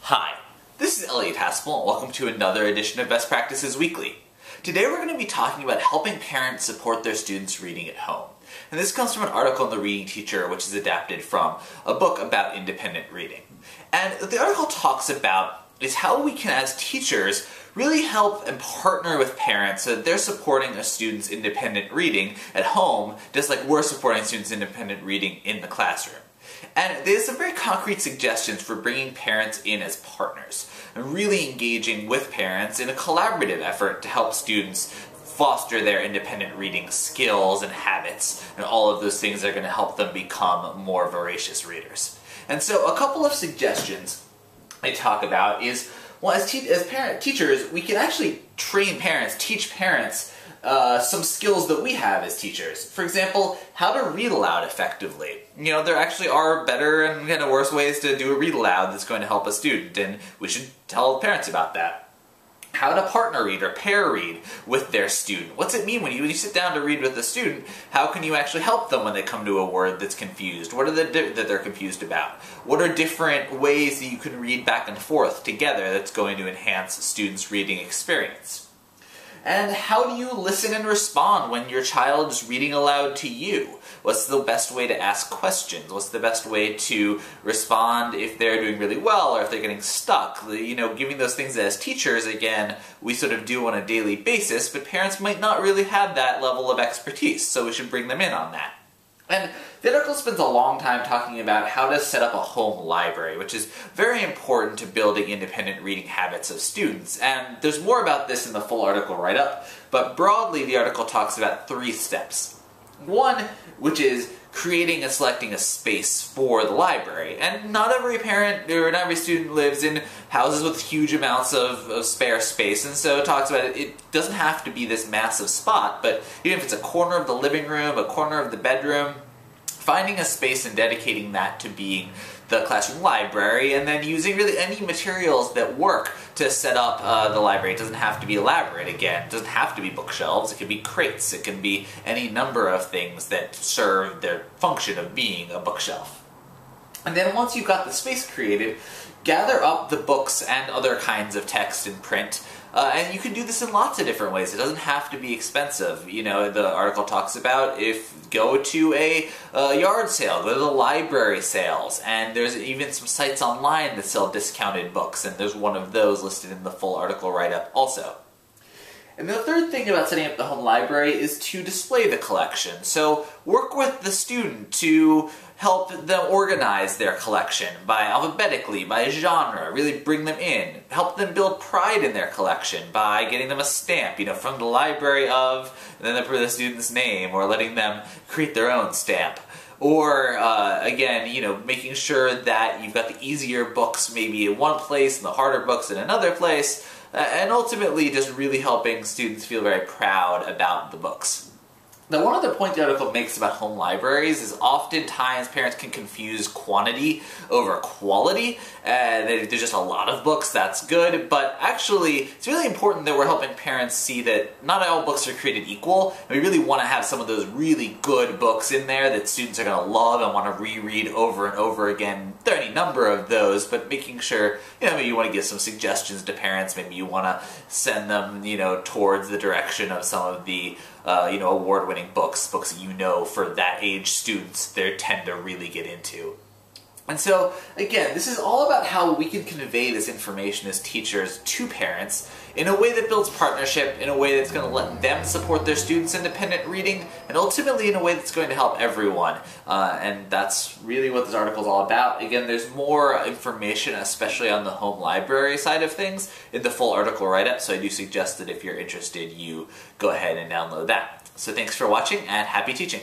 Hi, this is Elliot Haspel, and welcome to another edition of Best Practices Weekly. Today we're going to be talking about helping parents support their students reading at home. And this comes from an article in The Reading Teacher, which is adapted from a book about independent reading. And what the article talks about is how we can, as teachers, really help and partner with parents so that they're supporting a student's independent reading at home, just like we're supporting students' independent reading in the classroom. And there's some very concrete suggestions for bringing parents in as partners and really engaging with parents in a collaborative effort to help students foster their independent reading skills and habits, and all of those things are going to help them become more voracious readers. And so a couple of suggestions I talk about is, well, as teachers, we can actually train parents, teach parents some skills that we have as teachers. For example, how to read aloud effectively. You know, there actually are better and kind of worse ways to do a read aloud that's going to help a student, and we should tell parents about that. How to partner read or pair read with their student. What's it mean when you sit down to read with a student? How can you actually help them when they come to a word that's confused? What are that they're confused about? What are different ways that you can read back and forth together that's going to enhance a student's reading experience? And how do you listen and respond when your child is reading aloud to you? What's the best way to ask questions? What's the best way to respond if they're doing really well or if they're getting stuck? You know, giving those things as teachers, again, we sort of do on a daily basis, but parents might not really have that level of expertise, so we should bring them in on that. And the article spends a long time talking about how to set up a home library, which is very important to building independent reading habits of students. And there's more about this in the full article write-up, but broadly the article talks about 3 steps. One, which is creating and selecting a space for the library. And not every parent or not every student lives in houses with huge amounts of spare space, and so it talks about it doesn't have to be this massive spot, but even if it's a corner of the living room, a corner of the bedroom, finding a space and dedicating that to being the classroom library, and then using really any materials that work to set up the library. It doesn't have to be elaborate, again. It doesn't have to be bookshelves. It can be crates. It can be any number of things that serve their function of being a bookshelf. And then once you've got the space created, gather up the books and other kinds of text in print. And you can do this in lots of different ways. It doesn't have to be expensive. You know, the article talks about go to a yard sale, go to the library sales, and there's even some sites online that sell discounted books, and there's one of those listed in the full article write-up also. And the third thing about setting up the home library is to display the collection. So work with the student to help them organize their collection alphabetically, by genre, really bring them in. Help them build pride in their collection by getting them a stamp, you know, from the library of, and then the student's name, or letting them create their own stamp. Or, again, you know, making sure that you've got the easier books maybe in one place and the harder books in another place, and ultimately just really helping students feel very proud about the books. Now, one other point the article makes about home libraries is oftentimes parents can confuse quantity over quality. There's just a lot of books, that's good, but actually it's really important that we're helping parents see that not all books are created equal, and we really want to have some of those really good books in there that students are going to love and want to reread over and over again. There are any number of those, but making sure, you know, maybe you want to give some suggestions to parents, maybe you want to send them, you know, towards the direction of some of the you know, award-winning books that you know for that age students they tend to really get into. And so, again, this is all about how we can convey this information as teachers to parents in a way that builds partnership, in a way that's going to let them support their students' independent reading, and ultimately in a way that's going to help everyone. And that's really what this article is all about. Again, there's more information, especially on the home library side of things, in the full article write-up, so I do suggest that if you're interested, you go ahead and download that. So thanks for watching, and happy teaching!